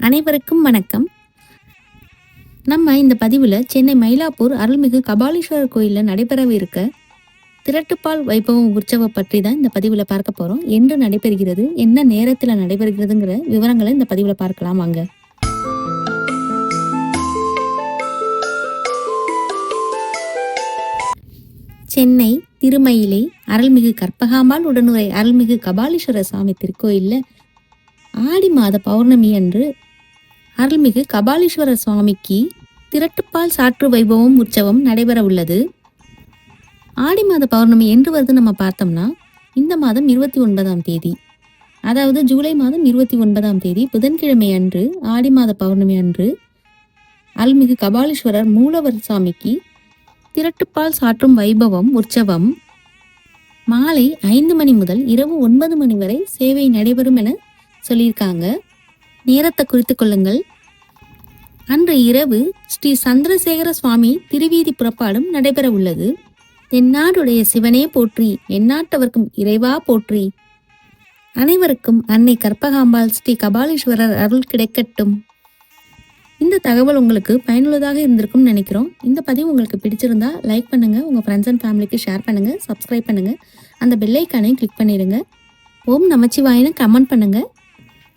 அனைவருக்கும் வணக்கம். நம்ம இந்த பதிவில் சென்னை மயிலாப்பூர் அருள்மிகு கபாலீஸ்வரர் கோயிலில் நடைபெறவிருக்க திரட்டுப்பால் வைபவம் உற்சவம் பற்றி தான் இந்த பதிவில் பார்க்க போகிறோம். என்று நடைபெறுகிறது, என்ன நேரத்தில் நடைபெறுகிறதுங்கிற விவரங்களை இந்த பதிவில் பார்க்கலாம் வாங்க. சென்னை திருமயிலை அருள்மிகு கற்பகாம்பாள் உடனுரை அருள்மிகு கபாலீஸ்வரர் சுவாமி திருக்கோயிலில் ஆடி மாத பௌர்ணமி அன்று அருள்மிகு கபாலீஸ்வரர் சுவாமிக்கு திரட்டுப்பால் சாற்று வைபவம் உற்சவம் நடைபெற உள்ளது. ஆடி மாத பௌர்ணமி என்று வருது நம்ம பார்த்தோம்னா இந்த மாதம் 29ஆம் தேதி, அதாவது ஜூலை மாதம் 29ஆம் தேதி புதன்கிழமை அன்று ஆடி மாத பௌர்ணமி அன்று அருள்மிகு கபாலீஸ்வரர் மூலவர் சுவாமிக்கு திரட்டுப்பால் சாற்றும் வைபவம் உற்சவம் மாலை 5 மணி முதல் இரவு 9 மணி வரை சேவை நடைபெறும் என சொல்லியிருக்காங்க. நேரத்தை குறித்து கொள்ளுங்கள். அன்று இரவு ஸ்ரீ சந்திரசேகர சுவாமி திருவீதி புறப்பாடும் நடைபெற உள்ளது. தென்னாடுடைய சிவனே போற்றி, எந்நாட்டவர்க்கும் இறைவா போற்றி, அனைவருக்கும் அன்னை கற்பகாம்பாள் ஸ்ரீ கபாலீஸ்வரர் அருள் கிடைக்கட்டும். இந்த தகவல் உங்களுக்கு பயனுள்ளதாக இருந்திருக்கும்னு நினைக்கிறோம். இந்த பதிவு உங்களுக்கு பிடிச்சிருந்தா லைக் பண்ணுங்க, உங்க ஃப்ரெண்ட்ஸ் அண்ட் ஃபேமிலிக்கு ஷேர் பண்ணுங்க, சப்ஸ்கிரைப் பண்ணுங்க, அந்த பெல் ஐக்கானையும் கிளிக் பண்ணிடுங்க. ஓம் நமச்சிவாயன்னு கமெண்ட் பண்ணுங்க.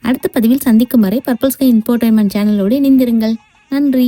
அடுத்த பதிவில் சந்திக்கும் வரை பர்பிள் ஸ்கை இன்ஃபோடெயின்மென்ட் சேனலோடு இணைந்திருங்கள். நன்றி.